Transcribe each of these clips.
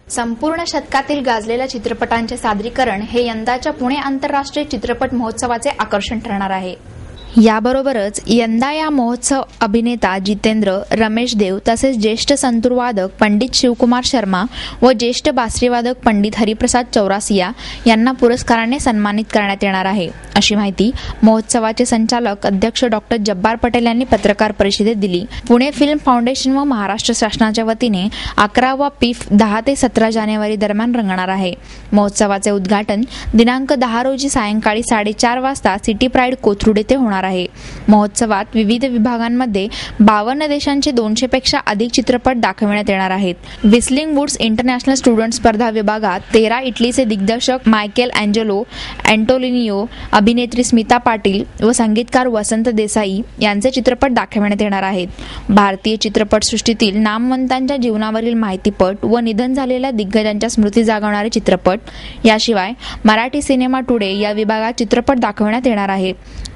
संपूर्ण शतकातील गाजलेल्या चित्रपटांचे सादरीकरण हे यंदाच्या पुणे आंतरराष्ट्रीय चित्रपट महोत्सवाचे आकर्षण ठरणार आहे। याबरोबरच यंदा या महोत्सव अभिनेता जितेंद्र, रमेश देव तसेच ज्येष्ठ संतूरवादक पंडित शिवकुमार शर्मा व ज्येष्ठ बासरीवादक पंडित हरिप्रसाद चौरासिया यांना पुरस्काराने सन्मानित करण्यात येणार आहे, अशी माहिती महोत्सवाचे संचालक अध्यक्ष डॉक्टर जब्बार पटेल यांनी पत्रकार परिषदेत दिली। पुणे फिल्म फाउंडेशन व महाराष्ट्र शासनाच्या वतीने 11 वा पीफ 10 ते 17 जानेवारी दरम्यान रंगणार आहे। महोत्सवाचे उद्घाटन दिनांक 10 रोजी सायंकाळी 4:30 वाजता सिटी प्राईड कोथरूड येथे होणार आहे। महोत्सवात विविध विभागांमध्ये 52 देशांचे 200 पेक्षा अधिक चित्रपट दाखवण्यात येणार आहेत। व्हिस्लिंग वुड्स इंटरनॅशनल स्टुडंट स्पर्धा विभागात 13 इटलीचे दिग्दर्शक मायकेल अँजेलो अँटोलिनियो, अभिनेत्री स्मिता पाटील व संगीतकार वसंत देसाई यांचे चित्रपट दाखवण्यात येणार आहेत। भारतीय चित्रपटसृष्टीतील नामवंतांच्या जीवनावरील माहितीपट व निधन झालेल्या दिग्गजांच्या स्मृती जागवणारे चित्रपट, याशिवाय मराठी सिनेमा टुडे या विभागात चित्रपट दाखवण्यात येणार आहे।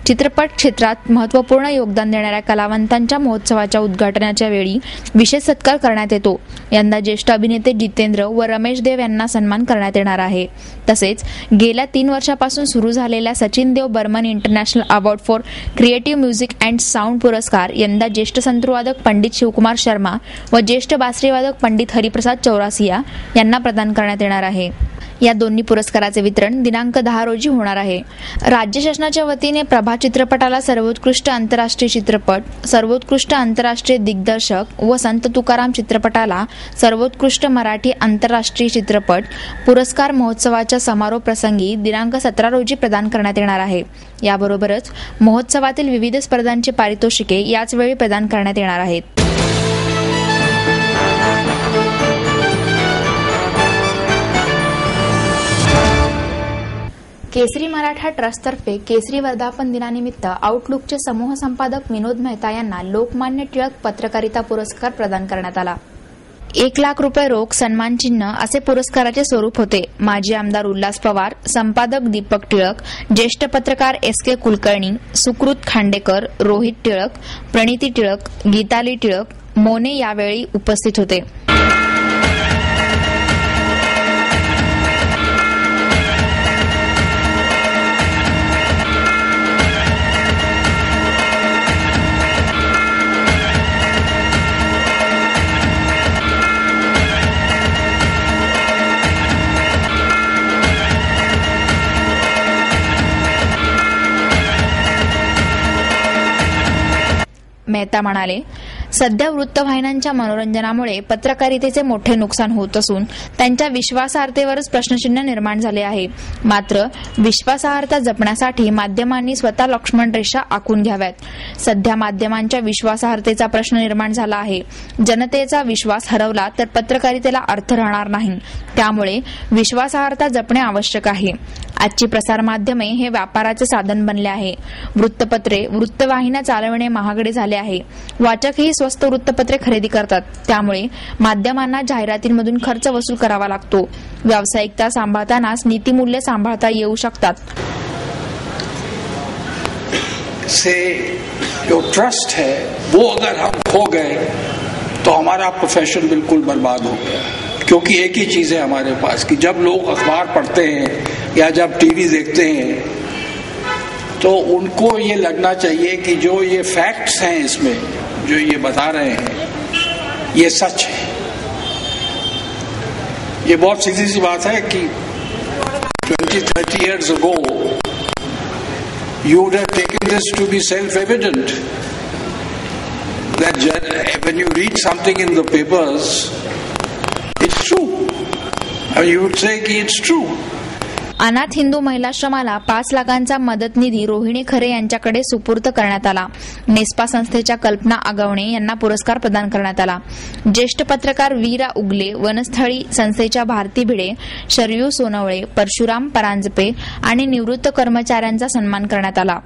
चित्रपट क्षेत्रात महत्त्वपूर्ण योगदान देणाऱ्या कलावंतांच्या महोत्सवाच्या उद्घाटनाच्या वेळी विशेष सत्कार करण्यात येतो। यंदा ज्येष्ठ अभिनेते जितेंद्र व रमेश देव यांना सन्मान करण्यात येणार आहे। तसेच गेल्या 3 वर्षापासून सुरू झालेल्या Sachin Dev Burman international award for creative music and sound पुरस्कार यंदा ज्येष्ठ संतूरवादक पंडित शिवकुमार शर्मा व ज्येष्ठ बासरीवादक पंडित हरिप्रसाद चौरासिया यांना प्रदान करण्यात येणार आहे। या दोन्ही पुरस्काराचे वितरण दिनांक 10 रोजी होणार आहे। राज्य शासनाच्या वतीने प्रभा चित्रपटाला सर्वोत्कृष्ट आंतरराष्ट्रीय चित्रपट, सर्वोत्कृष्ट आंतरराष्ट्रीय दिग्दर्शक व संत तुकाराम चित्रपटाला सर्वोत्कृष्ट मराठी आंतरराष्ट्रीय चित्रपट पुरस्कार महोत्सवाच्या समारोप प्रसंगी दिनांक 17 रोजी प्रदान करण्यात येणार आहे। याबरोबरच महोत्सवातील विविध स्पर्धांची पारितोषिके याच वेळी प्रदान करण्यात येणार आहेत। केसरी मराठा ट्रस्टतर्फे केसरी वर्धापन दिनानिमित्त आउटलुकचे समूह संपादक विनोद मेहता यांना लोकमान्य टिळक पत्रकारिता पुरस्कार प्रदान करण्यात आला। 1 लाख रुपये रोख सन्मानचिन्ह असे पुरस्काराचे स्वरूप होते। माजी आमदार उल्हास पवार, संपादक दीपक टिळक, ज्येष्ठ पत्रकार SK कुलकर्णी, सुकृत खांडेकर, रोहित टिळक, प्रणिती टिळक, गीताली टिळक, मोने यावेळी उपस्थित होते। मेहता म्हणाले, सध्या वृत्तवाहिन्यांच्या मनोरंजनामुळे पत्रकारितेचे मोठे नुकसान होत असून त्यांच्या विश्वासार्हतेवरच प्रश्नचिन्ह निर्माण झाले आहे। मात्र विश्वासार्हता जपण्यासाठी माध्यमांनी स्वतः लक्ष्मण रेषा आखून घ्याव्यात। सध्या माध्यमांच्या विश्वासार्हतेचा प्रश्न निर्माण झाला आहे। जनतेचा विश्वास हरवला तर पत्रकारितेला अर्थ राहणार नाही। त्यामुळे विश्वासार्हता जपणे आवश्यक आहे। आजची प्रसार माध्यमे हे व्यापाराचे साधन बनले आहे। वृत्तपत्रे, वृत्तवाहिन्या चालवणे महागडे झाले आहे। वाचकही स्वस्त वृत्तपत्रे खरेदी करतात। त्यामुळे माध्यमांना जाहिरातींमधून खर्च वसूल करावा लागतो। व्यावसायिकता सांभाळतानाच नीतिमूल्य सांभाळता येऊ शकतात। से जो ट्रस्ट है वो अगर हम खो गए तो हमारा प्रोफेशन बिल्कुल बर्बाद हो गया। क्योंकि एक ही चीज है हमारे पास कि जब लोग अखबार पढ़ते हैं या जब टीवी देखते हैं तो उनको ये लगना चाहिए कि जो ये फैक्ट्स हैं इसमें जो ये बता रहे हैं ये सच है। ये बहुत सीधी सी बात है कि 20-30 years ago you would have taken this to be self-evident that when you read something in the papers it's true. I mean, you would say कि it's true. अनाथ हिंदू महिलाश्रमाला 5 लाखांचा मदत निधी रोहिणी खरे यांच्याकडे सुपूर्द करण्यात आला। नेस्पा संस्थेच्या कल्पना आगवणे यांना पुरस्कार प्रदान करण्यात आला। ज्येष्ठ पत्रकार वीरा उगले, वनस्थळी संस्थेच्या भारती भिडे, शरयू सोनवळे, परशुराम परांजपे आणि निवृत्त कर्मचाऱ्यांचा सन्मान करण्यात आला।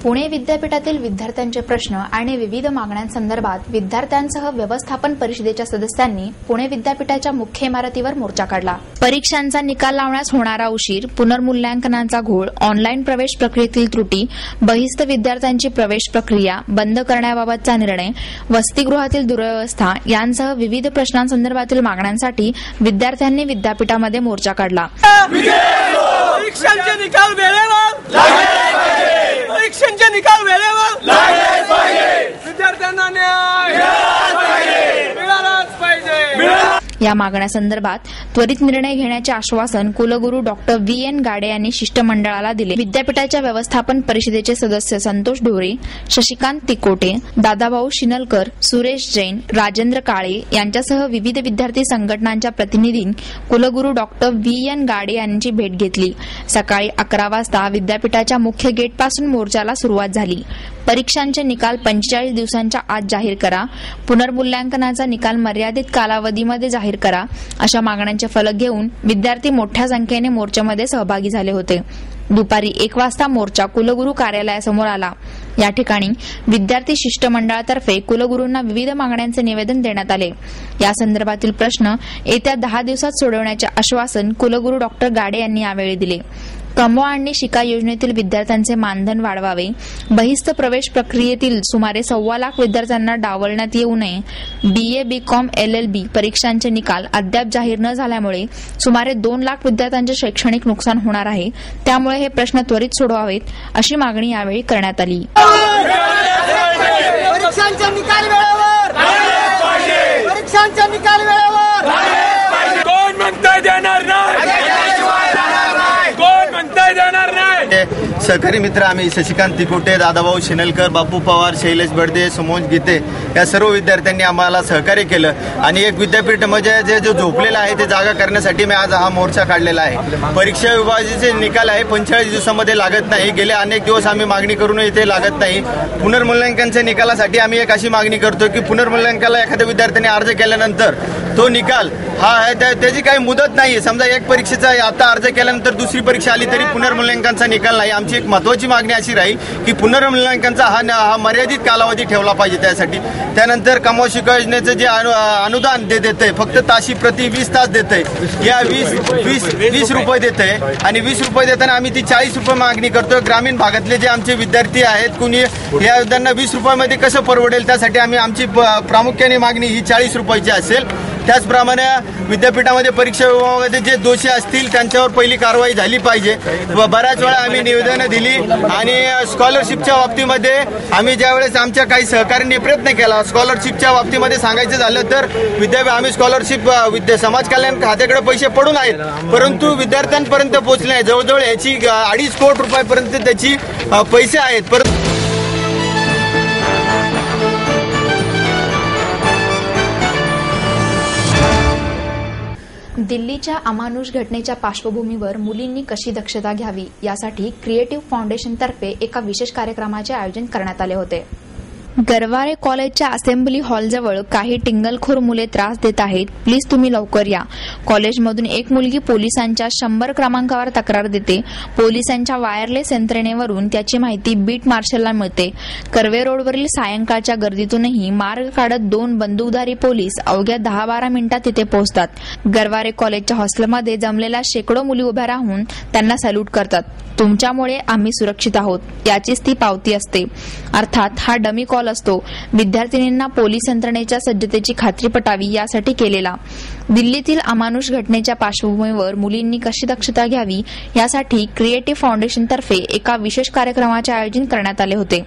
पुणे विद्यापीठातील विद्यार्थ्यांचे प्रश्न आणि विविध मागण्यांसंदर्भात विद्यार्थ्यांसह व्यवस्थापन परिषदेच्या सदस्यांनी पुणे विद्यापीठाच्या मुख्य इमारतीवर मोर्चा काढला. परीक्षांचा निकाल लावण्यास होणारा उशीर, पुनर्मूल्यांकनाचा घोळ, ऑनलाईन प्रवेश प्रक्रियेतील त्रुटी, बहिस्थ विद्यार्थ्यांची प्रवेश प्रक्रिया बंद करण्याबाबतचा निर्णय, वसतिगृहातील दुरवस्था यांसह विविध प्रश्नांसंदर्भातील मागण्यांसाठी विद्यार्थ्यांनी विद्यापीठामध्ये मोर्चा काढला. परीक्षांचे निकाल वेळेवर लागले पाहिजे. परीक्षांचे निकाल वेळेवर लागले पाहिजे. विद्यार्थ्यांना न्याय मिळालाच पाहिजे. या मागण्यासंदर्भात त्वरित निर्णय घेण्याचे आश्वासन कुलगुरू डॉक्टर VN गाडे यांनी शिष्टमंडळाला दिले. विद्यापीठाच्या व्यवस्थापन परिषदेचे सदस्य संतोष ढोरे, शशिकांत तिकोटे, दादाभाऊ शिनलकर, सुरेश जैन, राजेंद्र काळे यांच्यासह विविध विद्यार्थी संघटनांच्या प्रतिनिधींनी कुलगुरू डॉक्टर VN गाडे यांची भेट घेतली. सकाळी 11 वाजता विद्यापीठाच्या मुख्य गेटपासून मोर्चाला सुरुवात झाली. परीक्षांचे निकाल 45 दिवसांच्या आत जाहीर करा, पुनर्मूल्यांकनाचा निकाल मर्यादित कालावधीमध्ये जाहीर करा अशा मागण्यांचे फलक घेऊन विद्यार्थी मोठ्या संख्येने मोर्चामध्ये सहभागी झाले होते. दुपारी 1 वाजता मोर्चा कुलगुरू कार्यालयासमोर आला. या ठिकाणी विद्यार्थी शिष्टमंडळातर्फे कुलगुरूंना विविध मागण्यांचे निवेदन देण्यात आले. या संदर्भातील प्रश्न येत्या 10 दिवसात सोडवण्याचे आश्वासन कुलगुरू डॉक्टर गाडे यांनी यावेळी दिले. कमवा आणि शिका योजनेतील विद्यार्थ्यांचे मानधन वाढवावे, बहिस्थ प्रवेश प्रक्रियेतील सुमारे 1.25 लाख विद्यार्थ्यांना डावलण्यात येऊ नये, BA, BCom, LLB परीक्षांचे निकाल अद्याप जाहीर न झाल्यामुळे सुमारे 2 लाख विद्यार्थ्यांचे शैक्षणिक नुकसान होणार आहे. त्यामुळे हे प्रश्न त्वरित सोडवावेत अशी मागणी यावेळी करण्यात आली. परीक्षांचे निकाल वेळेवर परीक्षांचे निकाल वेळेवर कोण म्हणताय देणार नाही. सहकारी मित्र आम्ही शशिकांत तिकोटे, दादाभाऊ शिनलकर, बापू पवार, शैलेश बडदे, सुमोज गीते या सर्व विद्यार्थ्यांनी आम्हाला सहकार्य केलं आणि एक विद्यापीठ म्हणजे जो झोपलेला आहे ते जागा करण्यासाठी मी आज हा मोर्चा काढलेला आहे. परीक्षा विभागाचे निकाल आहे 45 दिवसामध्ये लागत नाही. गेले अनेक दिवस आम्ही मागणी करून इथे लागत नाही. पुनर्मूल्यांकनच्या निकालासाठी आम्ही एक अशी मागणी करतो की पुनर्मूल्यांकनाला एखाद्या विद्यार्थ्याने अर्ज केल्यानंतर तो निकाल हा आहे त्याची काही मुदत नाही. समजा एक परीक्षेचा आता अर्ज केल्यानंतर दुसरी परीक्षा आली तरी पुनर्मूल्यांकनचा निकाल नाही. आमची एक महत्वाची मागणी अशी राहील की पुनर्मूल्यांकनचा हा मर्यादित कालावधी ठेवला पाहिजे. त्यासाठी त्यानंतर कमवा शिका योजनेचं जे अनुदान देते फक्त ताशी प्रति 20 तास देते, या 20 रुपये देते आणि 20 रुपये देताना आम्ही ती 40 रुपये मागणी करतो. ग्रामीण भागातले जे आमचे विद्यार्थी आहेत कुणी या त्यांना 20 रुपयामध्ये कसं परवडेल त्यासाठी आमची प्रामुख्याने मागणी ही 40 रुपयाची असेल. त्याचप्रमाणे विद्यापीठामध्ये परीक्षा विभागामध्ये जे दोषी असतील त्यांच्यावर पहिली कारवाई झाली पाहिजे. बऱ्याच वेळा आम्ही निवेदनं दिली आणि स्कॉलरशिपच्या बाबतीमध्ये आम्ही ज्यावेळेस आमच्या काही सहकार्यांनी प्रयत्न केला, स्कॉलरशिपच्या बाबतीमध्ये सांगायचं झालं तर आम्ही स्कॉलरशिप समाज कल्याण खात्याकडे पैसे पडून आहेत परंतु विद्यार्थ्यांपर्यंत पोहोचले नाही. जवळजवळ याची 2.5 कोटी रुपयापर्यंत त्याची पैसे आहेत. दिल्लीच्या अमानुष घटनेच्या पार्श्वभूमीवर मुलींनी कशी दक्षता घ्यावी यासाठी क्रिएटिव्ह फाउंडेशनतर्फे एका विशेष कार्यक्रमाचे आयोजन करण्यात आले होते. गरवारे कॉलेजच्या असेंब्ली हॉलजवळ काही टिंगलखोर मुले त्रास देत आहेत, प्लीज तुम्ही लवकर या. कॉलेजमधून एक मुलगी पोलिसांच्या 100 क्रमांकावर तक्रार देते. पोलिसांच्या वायरलेस यंत्रणेवरून त्याची माहिती बीट मार्शलला मिळते. कर्वे रोडवरील सायंकाळच्या गर्दीतूनही मार्ग काढत 2 बंदूकधारी पोलीस अवघ्या 10-12 मिनिटात तिथे पोहोचतात. गरवारे कॉलेजच्या हॉस्टेलमध्ये जमलेल्या शेकडो मुली उभ्या राहून त्यांना सॅल्यूट करतात. तुमच्यामुळे आम्ही सुरक्षित आहोत याचीच ती पावती असते. अर्थात हा डमी कॉल असतो, विद्यार्थिनींना पोलीस यंत्रणेच्या सज्जतेची खात्री पटावी यासाठी केलेला. दिल्लीतील अमानुष घटनेच्या पार्श्वभूमीवर मुलींनी कशी दक्षता घ्यावी यासाठी क्रिएटिव्ह फाउंडेशनतर्फे एका विशेष कार्यक्रमाचे आयोजन करण्यात आले होते.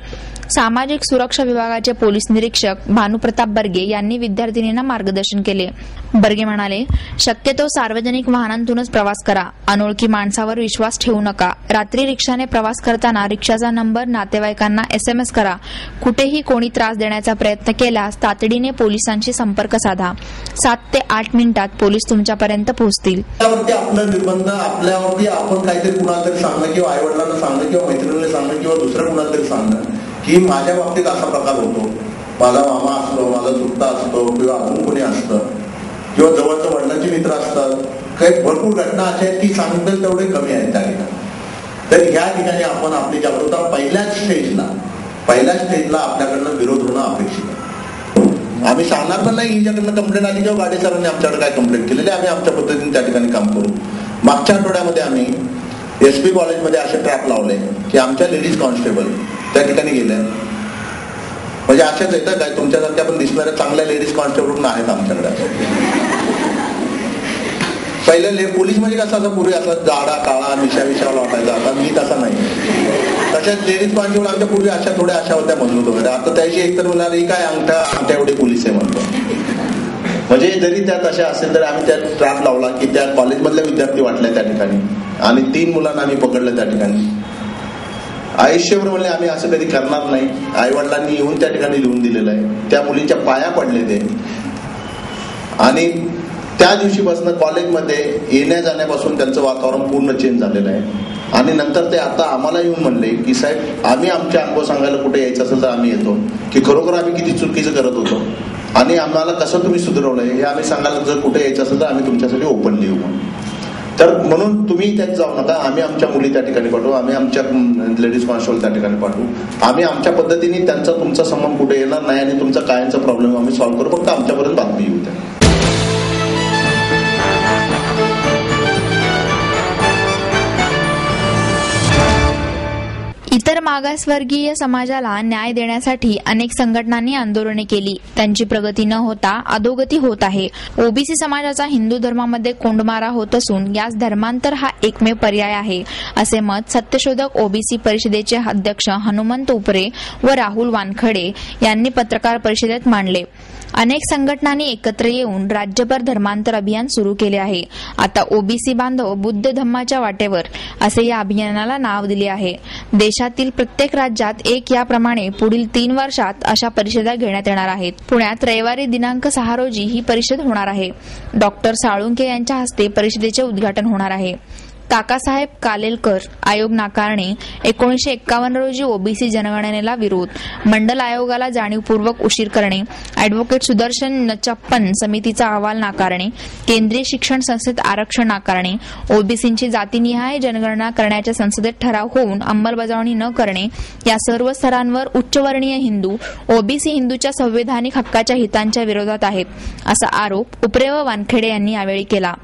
सामाजिक सुरक्षा विभागाचे पोलीस निरीक्षक भानुप्रताप बर्गे यांनी विद्यार्थिनींना मार्गदर्शन केले. बर्गे म्हणाले, शक्यतो सार्वजनिक वाहनांतूनच प्रवास करा. अनोळखी माणसावर विश्वास ठेवू नका. रात्री रिक्षाने प्रवास करताना रिक्षाचा नंबर नातेवाईकांना SMS करा. कुठेही कोणी त्रास देण्याचा प्रयत्न केल्यास तातडीने पोलिसांशी संपर्क साधा. 7 ते 8 मिनिटात पोलीस तुमच्यापर्यंत पोहोचतील. आपलं निर्बंध आपल्यावरती आपण काहीतरी कुणाला तरी सांगणं किंवा आई वडिलांना सांगणं किंवा मैत्रिणीला सांगणं किंवा दुसऱ्या कुणाला तरी सांगणं की माझ्या बाबतीत असा प्रकार होतो, माझा मामा असतो, माझा चुलता असतो किंवा अजून कोणी असतं किंवा जवळच्या वडिलांचे मित्र असतात, काही भरपूर घटना अशा आहेत की सांगतील तेवढे कमी आहेत त्या ठिकाणी. तर ह्या ठिकाणी आपण आपली जागरूकता पहिल्याच स्टेजला आपल्याकडनं विरोध होणं अपेक्षित आहे. आम्ही सांगणार पण नाही हिच्याकडनं कंप्लेंट आली किंवा गाडे सरांनी आमच्याकडे काय कंप्लेंट केलेली, आम्ही आमच्या पद्धतीने त्या ठिकाणी काम करू. मागच्या आठवड्यामध्ये आम्ही SP कॉलेजमध्ये असे ट्रॅप लावले की आमच्या लेडीज कॉन्स्टेबल त्या ठिकाणी गेल्या. म्हणजे अशाच येतं काय तुमच्यासारख्या पण दिसणाऱ्या चांगल्या लेडीज कॉन्स्टेबल आहेत आमच्याकडे. पहिले पोलीस म्हणजे कसं असं पूर्वी असा जाडा काळा मिशा वाटायचा, आता मी तसा नाही. तशाच लेडीज कॉन्स्टेबल आमच्या पूर्वी अशा थोड्या अशा होत्या मजबूत वगैरे. आता त्याची एकतर मला काय अंगठ्या एवढे पोलीस आहे म्हणतो. म्हणजे जरी त्या तशा असेल तर आम्ही त्या ट्रॅप लावला की त्या कॉलेजमधल्या विद्यार्थी वाटल्या त्या ठिकाणी आणि 3 मुलांना आम्ही पकडलं त्या ठिकाणी. आयुष्यभर म्हणले आम्ही असं कधी करणार नाही. आई वडिलांनी येऊन त्या ठिकाणी लिहून दिलेलं आहे. त्या मुलीच्या पाया पडले ते आणि त्या दिवशीपासून कॉलेजमध्ये येण्या जाण्यापासून त्यांचं वातावरण पूर्ण चेंज झालेलं आहे. आणि नंतर ते आता आम्हाला येऊन म्हणले की साहेब आम्ही आमच्या अनुभव सांगायला कुठे यायचं असेल तर आम्ही येतो की खरोखर आम्ही किती चुकीचं करत होतो आणि आम्हाला कसं तुम्ही सुधारवलंय हे आम्ही सांगायला जर कुठे यायचं असेल तर आम्ही तुमच्यासाठी ओपनली येऊ. तर म्हणून तुम्ही त्यात जाऊ नका. आम्ही आमच्या मुली त्या ठिकाणी पाठवू, आम्ही आमच्या लेडीज कॉन्स्टेबल त्या ठिकाणी पाठवू. आम्ही आमच्या पद्धतीने त्यांचा तुमचा संबंध कुठे येणार नाही आणि तुमचा कायमचा प्रॉब्लेम आम्ही सॉल्व्ह करू. फक्त आमच्यापर्यंत बातमी येऊ द्या. इतर मागासवर्गीय समाजाला न्याय देण्यासाठी अनेक संघटनांनी आंदोलने केली. त्यांची प्रगती न होता अधोगती होत आहे. ओबीसी समाजाचा हिंदू धर्मामध्ये कोंडमारा होत असून यास धर्मांतर हा एकमेव पर्याय आहे, असे मत सत्यशोधक ओबीसी परिषदेचे अध्यक्ष हनुमंत उपरे व राहुल वानखडे यांनी पत्रकार परिषदेत मांडले. अनेक संघटनांनी एकत्र येऊन राज्यभर धर्मांतर अभियान सुरू केले आहे. आता ओबीसी बांधव बुद्ध धम्माच्या वाटेवर असे या अभियानाला नाव दिले आहे. देशातील प्रत्येक राज्यात एक याप्रमाणे पुढील 3 वर्षात अशा परिषदा घेण्यात येणार आहेत. पुण्यात रविवारी दिनांक 6 रोजी ही परिषद होणार आहे. डॉक्टर साळुंखे यांच्या हस्ते परिषदेचे उद्घाटन होणार आहे. काकासाहेब कालेलकर आयोग नाकारणे, 1951 रोजी ओबीसी जनगणनेला विरोध, मंडल आयोगाला जाणीवपूर्वक उशीर करणे, अॅडव्होकेट सुदर्शन नचप्पन समितीचा अहवाल नाकारणे, केंद्रीय शिक्षण संस्थेत आरक्षण नाकारणे, ओबीसींची जातीनिहाय जनगणना करण्याच्या संसदेत ठराव होऊन अंमलबजावणी न करणे, या सर्व स्तरांवर उच्चवर्णीय हिंदू ओबीसी हिंदूच्या संवैधानिक हक्काच्या हितांच्या विरोधात आहेत, असा आरोप उपरे व वानखेडे यांनी यावेळी केला.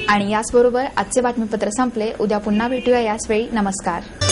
आणि याचबरोबर आजचे बातमीपत्र संपले. उद्या पुन्हा भेटूया याच वेळी. नमस्कार.